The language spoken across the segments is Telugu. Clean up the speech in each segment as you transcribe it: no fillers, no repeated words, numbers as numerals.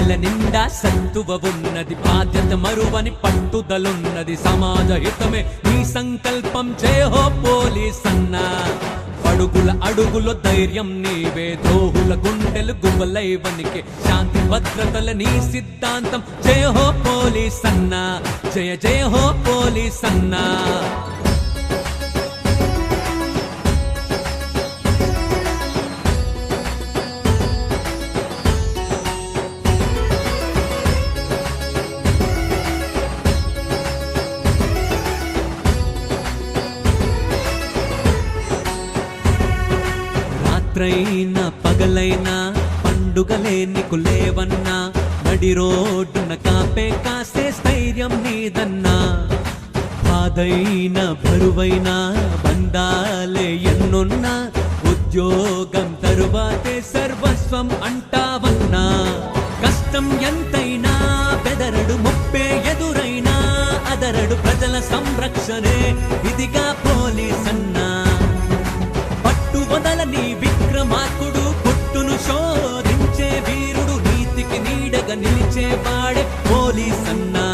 గుండెల నిండా సత్తువ ఉన్నది, బాధ్యత మరువని పట్టుదలున్నది, సమాజ హితమే నీ సంకల్పం, జయ హో పోలీస్ అన్నా. అడుగుల అడుగుల ధైర్యం నీవే, ద్రోహుల గుండెలు గువ్వలై వనికే శాంతి భద్రతల నీ సిద్ధాంతం, జయ హో పోలీస్ అన్నా, జయ జయ హో పోలీస్ అన్నా. రాత్రైనా పగలైనా పండుగలే నీకు లేవన్నా, నడి రోడ్డున కాపే కాసే స్థైర్యం నీదన్నా. బాధైనా బరువైనా బంధాలే ఎన్నున్నా, ఉద్యోగం తరువాతే సర్వస్వం అంటావన్నా. కష్టం ఎంతైనా బెదరడు, ముప్పే ఎదురైనా అదరడు, ప్రజల సంరక్షణే ఇదిగా పోలీస్ అన్నా. వదలని విక్రమార్కుడు, పుట్టును శోధించే వీరుడు, నీతికి నీడగా నిలిచేవాడే పోలీస్ అన్నా.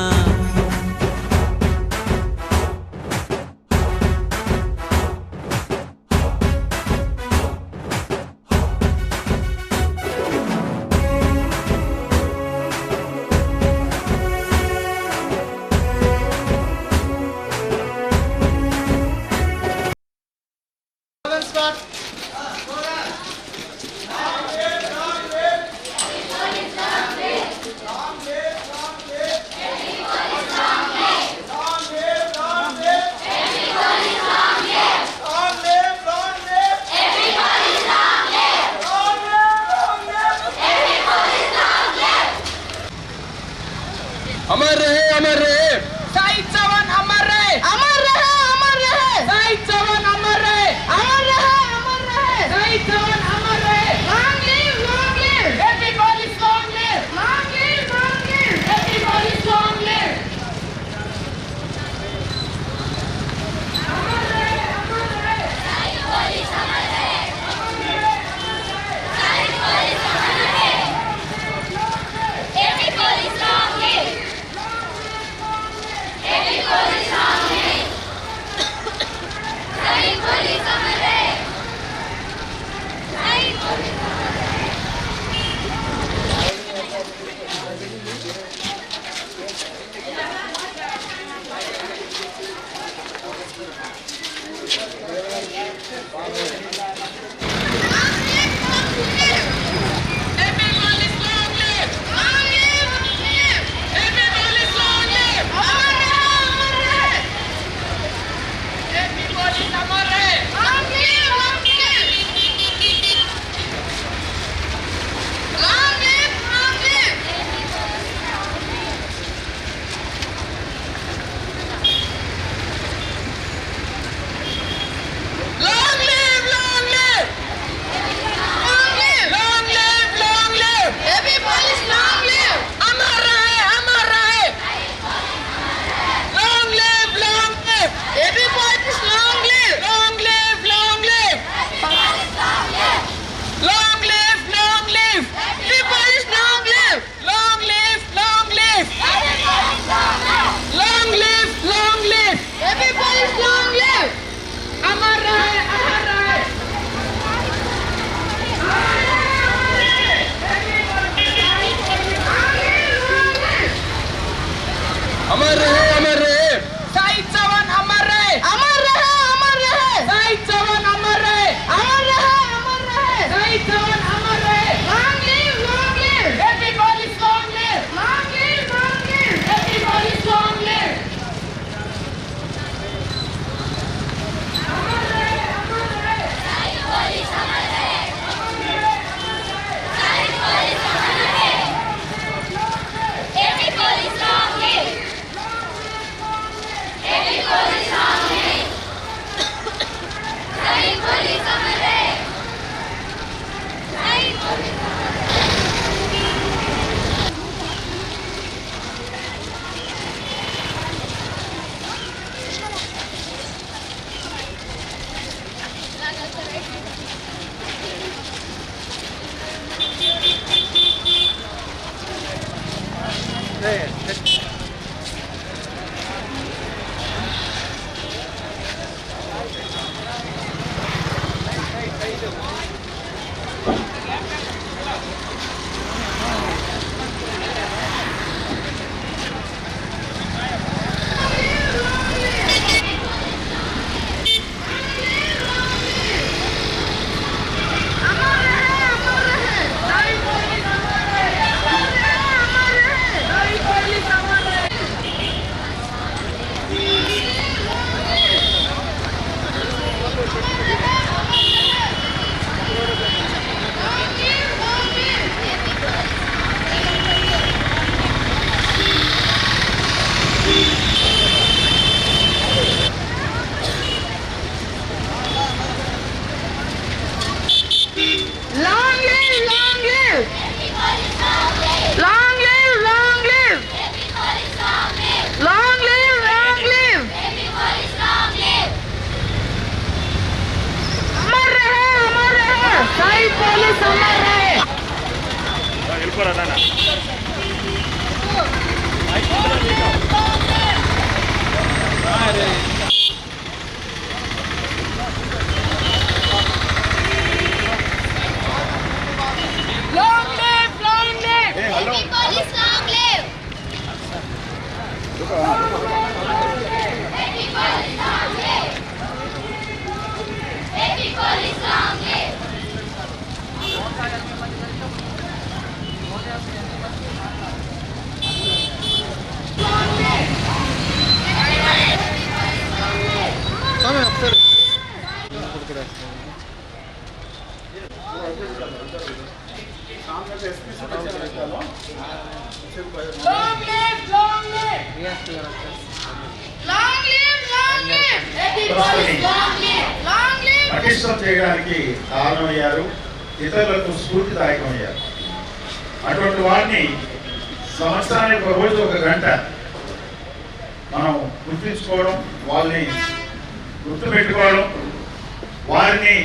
अमर रहे, अमर रहे, शहीद जवान अमर रहे, अमर रहे, अमर रहे, शहीद जवान अमर रहे, अमर रहे, अमर रहे, शहीद जवान अमर रहे. Long live, happy police, long live, happy police, long live. अमर रहे, अमर रहे, शहीद police अमर रहे, शहीद police अमर रहे, happy police, long live. Happy police. police अमर रहे long live Happy police long live Happy police long live Happy police long live Long live, long live. Long live, long live. Happy police, long live. Long live. పటిష్టం చేయడానికి కారణమయ్యారు, ఇతరులకు స్ఫూర్తిదాయకమయ్యారు. అటువంటి వారిని సంవత్సరానికి ఒక రోజు ఒక గంట మనం గుర్తించుకోవడం, వాళ్ళని గుర్తుపెట్టుకోవడం, వారిని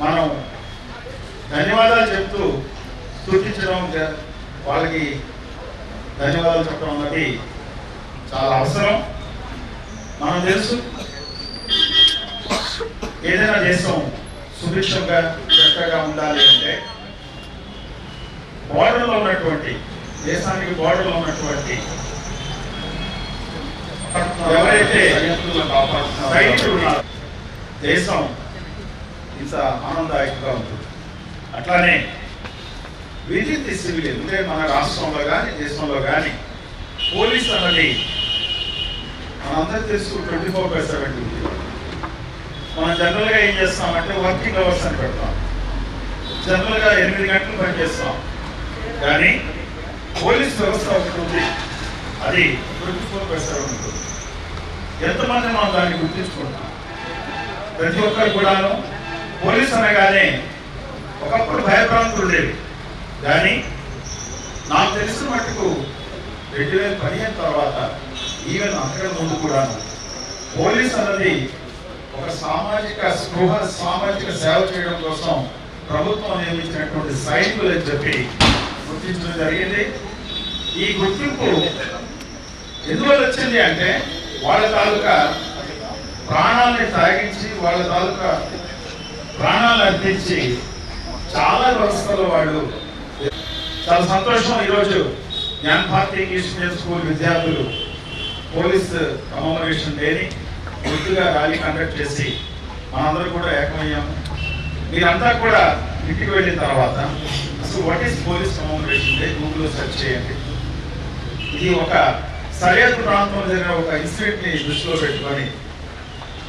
మనం ధన్యవాదాలు చెప్తూ స్తుతించడం, వాళ్ళకి ధన్యవాదాలు చెప్పడం అన్నది చాలా అవసరం. మనం తెలుసు, ఏదైనా దేశం సుభిక్షంగా చక్కగా ఉండాలి అంటే బోర్డర్లో ఉన్నటువంటి దేశానికి బోర్డర్లో ఉన్నటువంటి ఎవరైతే సైనికులు ఉన్నారో దేశం ఇంత ఆనందదాయకంగా ఉంటుంది. అట్లానే విదిన్ ది సివిలియన్ అంటే మన రాష్ట్రంలో కానీ దేశంలో కానీ పోలీస్ అన్నది మనందరూ తెలుసు 24/7 ఉంది. మనం జనరల్గా ఏం చేస్తామంటే వర్కింగ్ అవర్స్ అని పెడతాం, జనరల్గా 8 గంటలు పనిచేస్తాం. కానీ పోలీస్ వ్యవస్థ ఒకటి ఉంది, అది 24/7 ఉంటుంది. ఎంతమంది మనం దాన్ని గుర్తించుకుంటాం? ప్రతి ఒక్కరు కూడాను పోలీస్ అనగానే ఒకప్పుడు భయభ్రాంతులు ఉండేవి. కానీ నాకు తెలిసిన మట్టుకు 2015 తర్వాత ఈవెన్ అంతకంటే ముందు కూడాను పోలీస్ అన్నది ఒక సామాజిక స్పృహ, సామాజిక సేవ చేయడం కోసం ప్రభుత్వం నియమించినటువంటి సైనికులు అని చెప్పి గుర్తించడం జరిగింది. ఈ గుర్తింపు ఎందువల్ల వచ్చింది అంటే వాళ్ళ తాలూకా ప్రాణాలని తాగించి, వాళ్ళ తాలూకా ప్రాణాలు అర్పించి చాలా వ్యవస్థలో వాళ్ళు. చాలా సంతోషం, ఈరోజు Gnan Bharati English medium school విద్యార్థులు పోలీస్ కమమరేషన్ డేని గుర్తుగా ర్యాలీ కండక్ట్ చేసి మనందరూ కూడా ఏకమయ్యాము. మీరంతా కూడా ఇంటికి వెళ్ళిన తర్వాత అసలు what is police commemoration day గూగుల్లో సెర్చ్ చేయండి. ఇది ఒక సరిహద్దు ప్రాంతంలో జరిగిన ఒక ఇన్సిడెంట్ ని దృష్టిలో పెట్టుకొని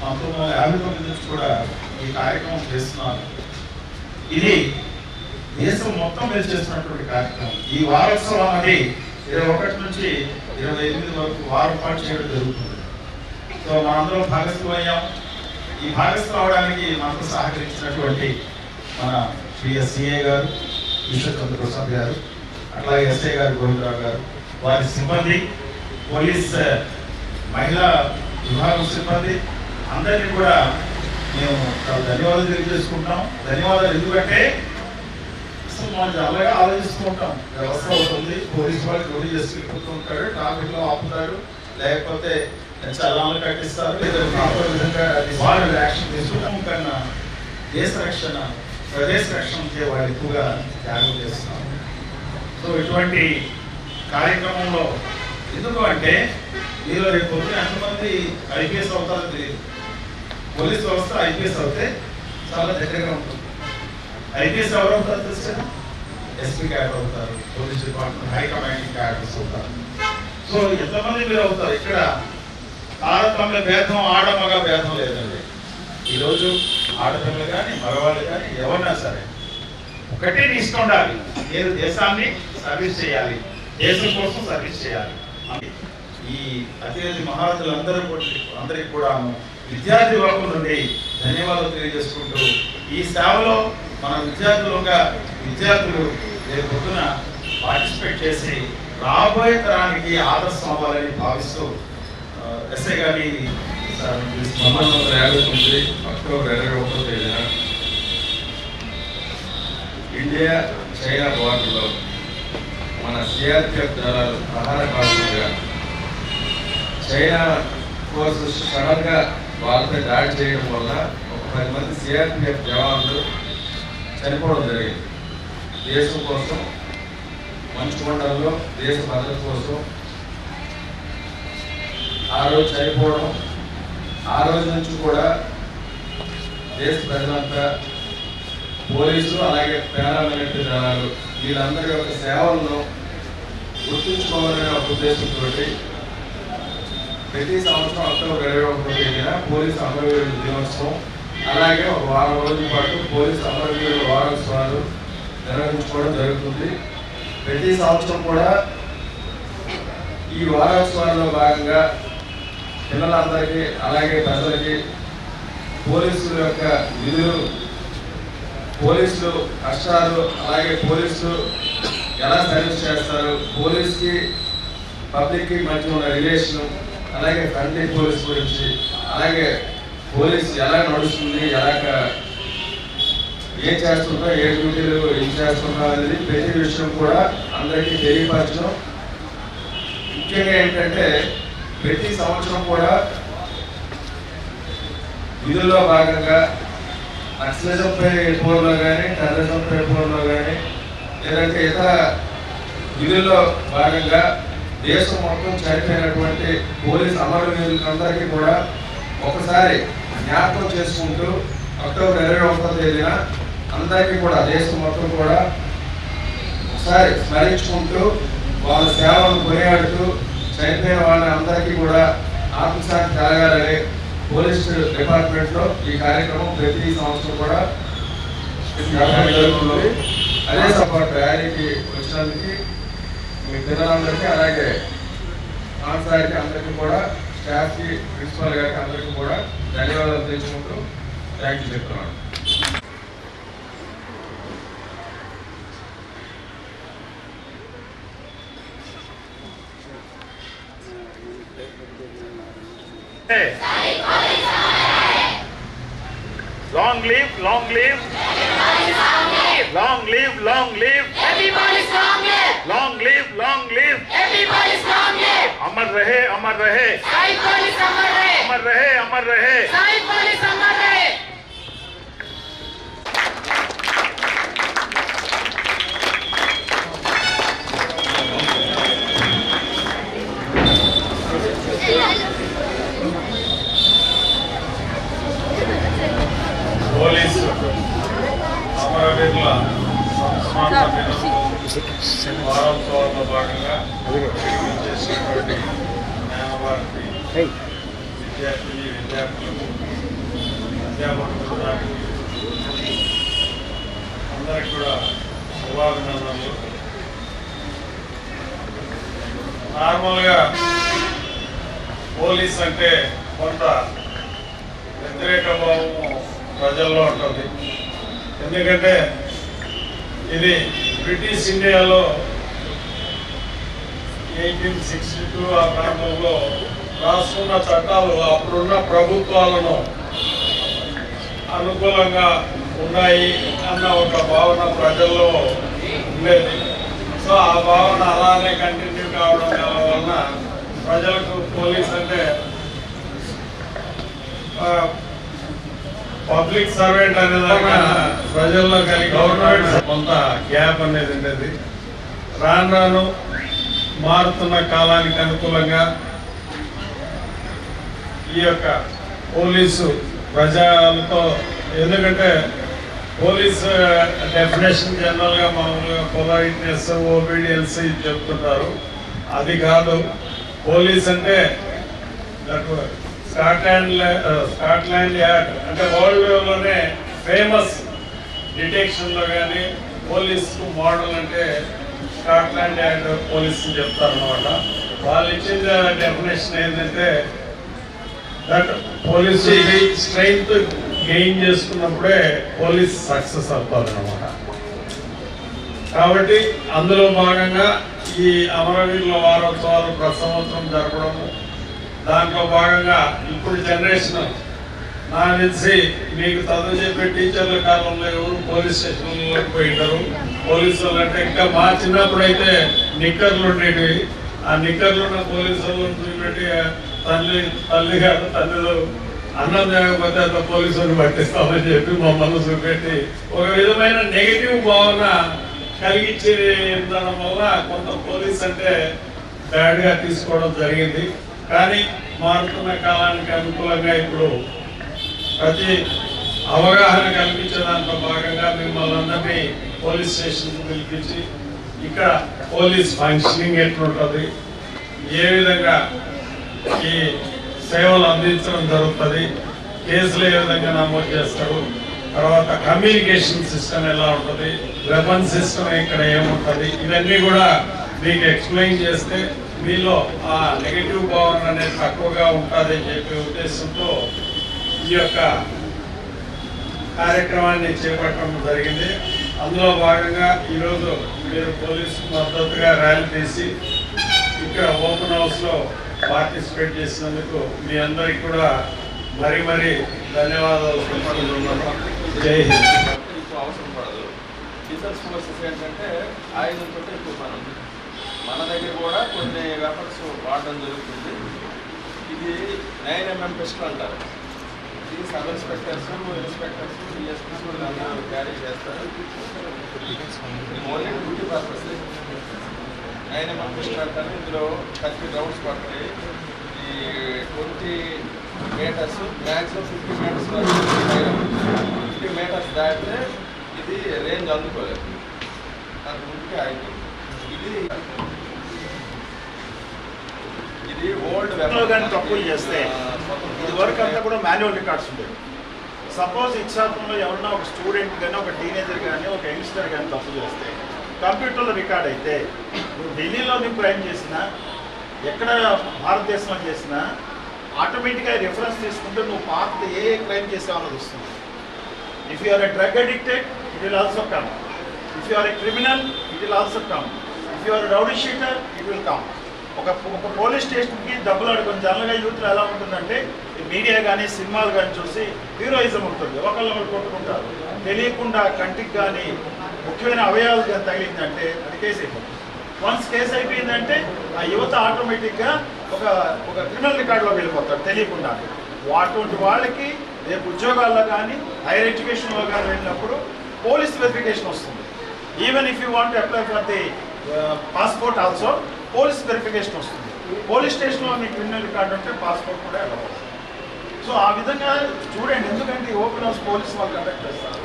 1959 నుంచి కూడా ఈ కార్యక్రమం చేస్తున్నారు. ఇది దేశం మొత్తం మీద చేస్తున్నటువంటి కార్యక్రమం. ఈ వారోత్సవం అనేది 21 నుంచి 28 వరకు వారం పాటు చేయడం జరుగుతుంది. సో మనందరం భాగస్థులు అయ్యాం. ఈ భాగస్థులు అవడానికి మనకు సహకరించినటువంటి మన సిఐ గారు ఈశ్వర్ చంద్రప్రసాద్ గారు, అట్లాగే ఎస్ఐ గారు గోవిందరావు గారు, వారి సిబ్బంది, పోలీస్ మహిళా విభాగం సిబ్బంది అందరినీ కూడా మేము చాలా ధన్యవాదాలు తెలియజేసుకుంటాం. ధన్యవాదాలు ఎందుకంటే అసలు మనం చాలాగా ఆలోచిస్తూ ఉంటాం, వ్యవస్థ అవుతుంది, పోలీసు వాళ్ళు డ్యూటీ చేసుకుంటూ ఉంటాడు, ట్రాఫిక్ లో ఆపుతాడు, లేకపోతే చలాన్లు కట్టిస్తారు, విధంగా వాళ్ళు యాక్షన్ తీసుకుంటాం. కన్నా దేశ రక్షణ, ప్రదేశ రక్షణకే వాళ్ళు ఎక్కువగా త్యాగం చేస్తున్నాం. సో ఇటువంటి కార్యక్రమంలో ఎందుకు అంటే మీరు రేపు పొద్దున ఎంతమంది ఐపీఎస్ అవుతారో తెలియదు. పోలీస్ వ్యవస్థ ఐపీఎస్ అవుతే చాలా దగ్గరగా ఉంటుంది. ఐపీఎస్ ఎవరు అవుతారు తెలుసు, ఎస్పీ క్యాడర్ అవుతారు, police department high commanding cadres అవుతారు. సో ఎంతమంది మీరు అవుతారు? ఇక్కడ తారతమ్య భేదం, ఆడ మగ భేదం లేదండి. ఈరోజు ఆడపిల్లలు కానీ మగవాళ్ళు కానీ ఎవరైనా సరే ఒకటే ఇష్టం ఉండాలి, నేను దేశాన్ని సర్వీస్ చేయాలి, దేశం కోసం సర్వీస్ చేయాలి. ఈ అతిథి మహారాజులందరికీ కూడా విద్యార్థి వర్గం నుండి ధన్యవాదాలు తెలియజేసుకుంటూ, ఈ సేవలో మన విద్యార్థులు రేపు పొద్దున పార్టిసిపేట్ చేసి రాబోయే తరానికి ఆదర్శం అవ్వాలని భావిస్తూ ఎస్ఐ గారి 1959 అక్టోబర్ 21వ తేదీన ఇండియా చైనా బోర్డర్లో మన సిఆర్పిఎఫ్ దళాలు ప్రహార కాల్పులుగా చైనా ఫోర్సెస్ సడన్గా వాళ్ళపై దాడి చేయడం వల్ల ఒక 10 మంది సిఆర్పిఎఫ్ జవాన్లు చనిపోవడం జరిగింది. దేశం కోసం మంచు మండలంలో దేశ భద్రత కోసం ఆ రోజు చనిపోవడం, ఆ రోజు నుంచి కూడా దేశ ప్రజలంతా పోలీసులు అలాగే పారామిలిటరీ దళాలు వీళ్ళందరి యొక్క సేవలను గుర్తుంచుకోవాలనే ఒక ఉద్దేశంతో ప్రతి సంవత్సరం అక్టోబర్ 21వ తేదీన పోలీసు అమరవీరుల దినోత్సవం అలాగే ఒక వారం రోజుల పాటు పోలీసు అమరవీరుల వారోత్సవాలు నిర్వహించుకోవడం జరుగుతుంది. ప్రతి సంవత్సరం కూడా ఈ వారోత్సవాల్లో భాగంగా పిల్లలందరికీ అలాగే ప్రజలకి పోలీసుల యొక్క విధులు, పోలీసులు కష్టాలు, అలాగే పోలీసులు ఎలా సర్వీస్ చేస్తారు, పోలీస్కి పబ్లిక్కి మధ్య ఉన్న రిలేషన్, అలాగే ఫ్రంట్లీ పోలీస్ గురించి, అలాగే పోలీస్ ఎలా నడుస్తుంది, ఏం చేస్తుందో, ఏ డ్యూటీలు ఏం చేస్తుందో అనేది ప్రతి విషయం కూడా అందరికీ తెలియపరచడం. ముఖ్యంగా ఏంటంటే ప్రతి సంవత్సరం కూడా విధుల్లో భాగంగా నక్సలిజం పోర్లో కానీ టెర్రరిజం పోర్లో కానీ లేదంటే ఇతర విధుల్లో భాగంగా దేశం మొత్తం చనిపోయినటువంటి పోలీస్ అమరవీరులందరికీ కూడా ఒకసారి జ్ఞాపకం చేసుకుంటూ అక్టోబర్ 21వ తేదీన అందరికీ కూడా దేశం మొత్తం కూడా ఒకసారి స్మరించుకుంటూ వాళ్ళ సేవలను కొనియాడుతూ చనిపోయిన వాళ్ళని అందరికీ కూడా ఆత్మశాంతి కలగాలని పోలీస్ డిపార్ట్మెంట్లో ఈ కార్యక్రమం ప్రతి సంవత్సరం కూడా జరుగుతుంది. అదే సపోర్ట్ ర్యాలీకి వచ్చినందుకు మీ పిల్లలందరికీ అలాగే ఆన్సార్కి అందరికీ కూడా స్టాఫ్కి ప్రిన్సిపల్ గారికి అందరికీ కూడా ధన్యవాదాలు తెలుసుకుంటూ థ్యాంక్ యూ చెప్తున్నాను. Long live, long live, long live, long live, Everybody's long live! long live, long live. Everybody's long live! अमर रहे, अमर रहे, Sahib Police Amar Rahe! अमर रहे, अमर रहे. Sahib Police Amar Rahe! Police అమరవీరుల సంస్మరణ దినం వారోత్సవాల్లో భాగంగా చేసినటువంటి జ్ఞానభారతి విద్యార్థులకు అధ్యాపకులకు అందరికి కూడా శుభాభినందనలు. నార్మల్గా పోలీస్ అంటే కొంత వ్యతిరేక భావం ప్రజల్లో ఉంటుంది. ఎందుకంటే ఇది బ్రిటిష్ ఇండియాలో 1862 ఆ ప్రాంతంలో రాసుకున్న చట్టాలు అప్పుడున్న ప్రభుత్వాలను అనుకూలంగా ఉన్నాయి అన్న ఒక భావన ప్రజల్లో ఉండేది. సో ఆ భావన అలానే కంటిన్యూ కావడం వలన ప్రజలకు పోలీస్ అంటే పబ్లిక్ సర్వెంట్ అనేదాకా ప్రజల్లో కలిగి గవర్నమెంట్ కొంత గ్యాప్ అనేది ఉండేది. రాను రాను మారుతున్న కాలానికి అనుకూలంగా ఈ యొక్క పోలీసు ప్రజలతో, ఎందుకంటే పోలీసు డెఫినేషన్ జనరల్గా మామూలుగా పొలైట్నెస్, ఒబీడియన్స్ చెప్తుంటారు. అది కాదు. పోలీస్ అంటే స్కాట్లాండ్ యార్డ్ అంటే వరల్డ్లోనే ఫేమస్ డిటెక్షన్లో కానీ పోలీసు మోడల్ అంటే స్కాట్లాండ్ యార్డ్ పోలీస్ అని చెప్తారనమాట. వాళ్ళు ఇచ్చిన డెఫినేషన్ ఏంటంటే దట్ పోలీసు ఇది స్ట్రెంగ్త్ గెయిన్ చేసుకున్నప్పుడే పోలీస్ సక్సెస్ అవుతుంది అనమాట. కాబట్టి అందులో భాగంగా ఈ అమరవీరుల వారోత్సవాలు ప్రతి సంవత్సరం జరపడము, దాంట్లో భాగంగా ఇప్పుడు జనరేషన్ నాకు తెలిసి మీకు చదువు చెప్పే టీచర్ల కాలంలో ఎవరు పోలీస్ స్టేషన్లోకి పోయింటారు. పోలీసు వాళ్ళు అంటే ఇంకా మా చిన్నప్పుడు అయితే నిక్కర్లు ఉండేటివి. ఆ నిక్కర్లు ఉన్న పోలీసు వాళ్ళని చూపెట్టి తల్లి గారు తండ్రిలో అన్నం లేకపోతే అంత పోలీసులను పట్టిస్తామని చెప్పి మమ్మల్ని చూపెట్టి ఒక విధమైన నెగిటివ్ భావన కలిగించడం వల్ల కొంత పోలీస్ అంటే బ్యాడ్గా తీసుకోవడం జరిగింది. కానీ మారుతున్న కాలానికి అనుకూలంగా ఇప్పుడు ప్రతి అవగాహన కల్పించే దాంట్లో భాగంగా మిమ్మల్ని అందరినీ పోలీస్ స్టేషన్కి పిలిపించి ఇక్కడ పోలీస్ ఫంక్షనింగ్ ఎట్లుంటుంది, ఏ విధంగా ఈ సేవలు అందించడం జరుగుతుంది, కేసులు ఏ విధంగా నమోదు చేస్తారు, తర్వాత కమ్యూనికేషన్ సిస్టమ్ ఎలా ఉంటుంది, వెపన్ సిస్టమ్ ఇక్కడ ఏముంటుంది, ఇవన్నీ కూడా మీకు ఎక్స్ప్లెయిన్ చేస్తే మీలో ఆ నెగిటివ్ భావన అనేది తక్కువగా ఉంటుందని చెప్పే ఉద్దేశంతో ఈ యొక్క కార్యక్రమాన్ని చేపట్టడం జరిగింది. అందులో భాగంగా ఈరోజు మీరు పోలీసు మద్దతుగా ర్యాలీ తీసి ఇక్కడ ఓపెన్ హౌస్లో పార్టిసిపేట్ చేసినందుకు మీ అందరికీ కూడా మరీ ధన్యవాదాలు తెలుపుతున్నాను. జై హింద్. అవసరం పడదు. డిఫెన్స్ ఫోర్సెస్ ఏంటంటే ఆయుధంతో ఎక్కువ పని ఉంది. మన దగ్గర కూడా కొన్ని వెపన్స్ వాడడం జరుగుతుంది. ఇది 9mm పిస్టల్ అంటారు. ఇది సబ్ ఇన్స్పెక్టర్స్, ఇన్స్పెక్టర్స్, డిఎస్పీస్ అందరూ క్యారీ చేస్తారు. Only duty purpose 9mm pistol అంటారు. ఇందులో 30 రౌండ్స్ పడతాయి. ఈ 20 మీటర్స్ మ్యాక్సిమం 50 మీటర్స్ వరకు 50 మీటర్స్ దాటితే ఇది రేంజ్ అందుకోలేదు. దాని ముందుకే ఆగింది. ఇది ఓల్డ్ కానీ తప్పులు చేస్తే ఇది వరకు అంతా కూడా మాన్యువల్ రికార్డ్స్ ఉండేవి. సపోజ్ ఇచ్చాపురంలో ఎవరన్నా ఒక స్టూడెంట్ కానీ ఒక టీనేజర్ కానీ ఒక యంగ్స్టర్ కానీ తప్పు చేస్తే కంప్యూటర్లో రికార్డ్ అయితే నువ్వు ఢిల్లీలో నువ్వు క్రైమ్ చేసినా ఎక్కడ భారతదేశంలో చేసినా ఆటోమేటిక్గా రెఫరెన్స్ తీసుకుంటే నువ్వు పాత ఏ క్రైమ్ చేసావన్నది వస్తుంది. If you are a drug addicted it will also come. If you are a criminal it will also come. If you are rowdy sheeter it will come. ఒక పోలీస్ స్టేషన్కి డబ్బులు అడుగుని జనరల్గా యూత్లో ఎలా ఉంటుందంటే మీడియా కానీ సినిమాలు కానీ చూసి హీరోయిజం ఉంటుంది. ఒకళ్ళు కొట్టుకుంటారు. తెలియకుండా కంటికి కానీ ముఖ్యమైన అవయవాలు కానీ తగిలిందంటే అది కేసు అయిపోతుంది. వన్స్ కేసు అయిపోయిందంటే ఆ యువత ఆటోమేటిక్గా ఒక క్రిమినల్ రికార్డులోకి వెళ్ళిపోతారు తెలియకుండా. అటువంటి వాళ్ళకి రేపు ఉద్యోగాల్లో కానీ హైయర్ ఎడ్యుకేషన్లో కానీ వెళ్ళినప్పుడు పోలీస్ వెరిఫికేషన్ వస్తుంది. Even if you want apply for the passport also police verification వస్తుంది. పోలీస్ స్టేషన్లో మీకు క్రిమినల్ రికార్డు ఉంటే పాస్పోర్ట్ కూడా అలౌ. సో ఆ విధంగా చూడండి. ఎందుకంటే ఓపెన్ హౌస్ పోలీస్ వాళ్ళు కండక్ట్ చేస్తారు.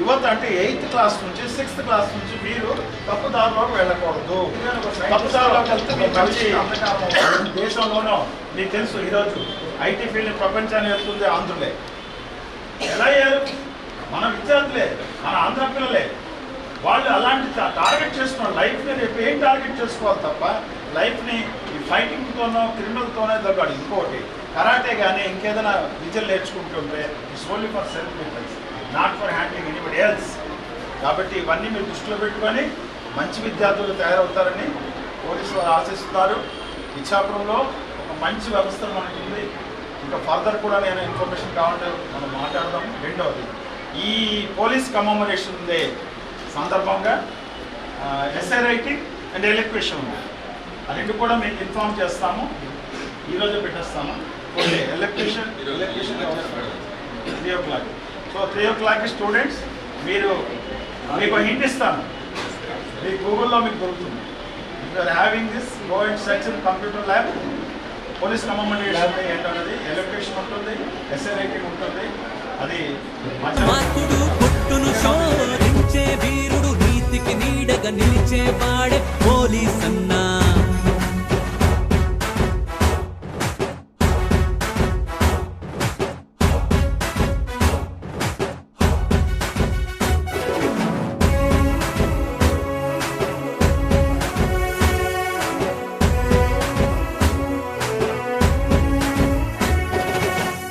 యువత అంటే 8th క్లాస్ నుంచి 6th క్లాస్ నుంచి మీరు తప్పుదారులోకి వెళ్ళకూడదు. తప్పుదారులోకి వెళ్తే మీ భవిష్యత్తు దేశంలోనూ మీకు తెలుసు. ఈరోజు ఐటీ ఫీల్డ్ ప్రపంచాన్ని వెళ్తుంది ఆంధ్రులే. ఎలా అయ్యారు? మన విద్యార్థులే, మన ఆంధ్ర పిల్లలే. వాళ్ళు అలాంటి టార్గెట్ చేసుకున్నారు. లైఫ్ని రేపు ఏం టార్గెట్ చేసుకోవాలి తప్ప లైఫ్ని ఈ ఫైటింగ్తోనో క్రిమినల్తోనే తగ్గాడు. ఇంకోటి కరాటే కానీ ఇంకేదైనా విద్యలు నేర్చుకుంటుంటే it's only for self defence, not for handling anybody else. కాబట్టి ఇవన్నీ మీరు దృష్టిలో పెట్టుకొని మంచి విద్యార్థులు తయారవుతారని పోలీసు వారు ఆశిస్తున్నారు. ఇచ్చాపురంలో ఒక మంచి వ్యవస్థ మనకి ఉంది. ఇంకా ఫర్దర్ కూడా నేను ఇన్ఫర్మేషన్ కావాలంటే మనం మాట్లాడదాం. రెండవది ఈ పోలీస్ కమమరేషన్ డే సందర్భంగా ఎస్ఐ రైటింగ్ అండ్ ఎలక్ట్రేషన్ ఉంది. అది కూడా మీకు ఇన్ఫార్మ్ చేస్తాము. ఈరోజు పెట్టేస్తాము. Okay, elocution 3 o'clock. So 3 o'clock students మీకు హింట్ ఇస్తాను. మీ గూగుల్లో మీకు దొరుకుతుంది. If you're having this go and search in computer lab. Police commemoration ఏంటన్నది ఎలక్ట్రేషన్ ఉంటుంది, ఎస్ఐ రైటింగ్ ఉంటుంది. అది మార్కుడు పుట్టును శోధించే వీరుడు, నీతికి నీడగా నిలిచేవాడే పోలీస్ అన్నా.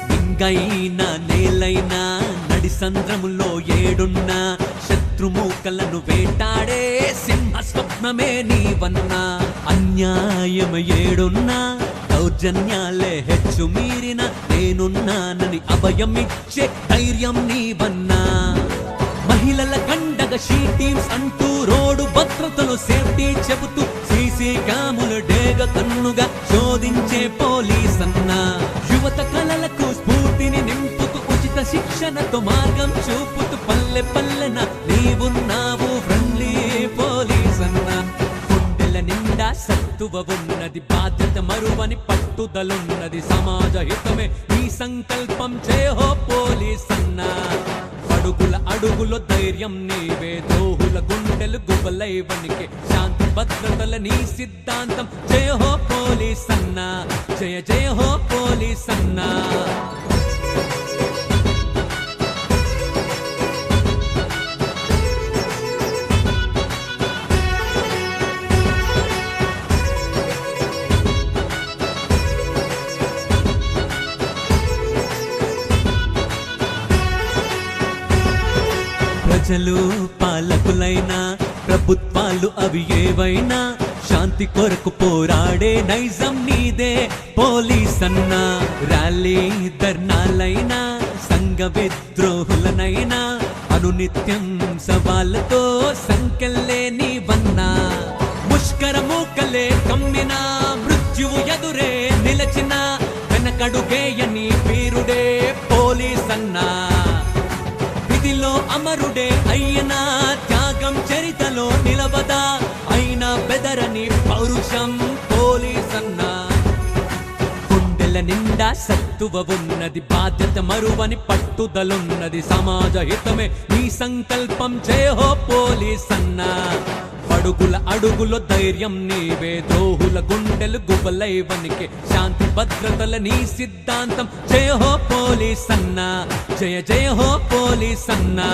లింగైనా నేలైనా నడిసంద్రములో ఏడున్నా శత్రుమూకలను వేటాడే సింహ స్వప్నమే నీవన్నా. అన్యాయం ఏడున్నా దౌర్జన్యం దౌర్జన్యాలే హెచ్చు మీరిన నేనున్నానని అభయమిచ్చే ధైర్యం నీవన్నా. మహిళల గండగ షీ టీమ్స్ అంటూ రోడ్డు భద్రతలో సేఫ్టీ చెబుతూ సీసీ క్యాములు డేగ కన్నుగా శోధించే పోలీస్ అన్నా. యువత కళలకు స్ఫూర్తిని నింపుతూ ఉచిత శిక్షణతో మార్గం చూపుతూ పల్లె పల్లెన నీవున్నావు ఫ్రెండ్లీ పోలీస్ అన్నా. గుండెల నిండా సత్తువ ఉన్నది, బాధ్యత మరువని పట్టుదలున్నది, సమాజ హితమే నీ సంకల్పం చేయహో పోలీస్ అన్నా. అడుగుల అడుగులో ధైర్యం నీవే, ద్రోహుల గుండెలు గుబలై వణికే శాంతి భద్రతల నీ సిద్ధాంతం. జయ హో పోలీస్ అన్నా, జయ జయ హో పోలీస్ అన్నా. ప్రజలు పాలకులైనా ప్రభుత్వాలు అవి ఏవైనా శాంతి కొరకు పోరాడే నైజం నీదే పోలీస్ అన్నా. ర్యాలీ ధర్నాలైనా సంఘ విద్రోహులనైనా అనునిత్యం సవాళ్ళతో సంకెళ్ళే నీవన్నా. ముష్కర మూకలే కమ్మినా మృత్యువు ఎదురే నిలచిన వెనకడుగేయని వీరుడే పోలీస్ అన్నా. విధిలో అమరుడే అయ్యనా, త్యాగం చరితలో నిలవదా, అయినా బెదరని పౌరుషం పోలీస్ అన్నా. గుండెల నిండా సత్తువ ఉన్నది, బాధ్యత మరువని పట్టుదలున్నది, సమాజ హితమే నీ సంకల్పం జయ హో పోలీస్ అన్నా. అడుగుల అడుగులో ధైర్యం నీవే, ద్రోహుల గుండెలు గుబలై వణికే శాంతి భద్రతల నీ సిద్ధాంతం. జయ హో పోలీస్ అన్నా, జయ జయ హో పోలీస్ అన్నా.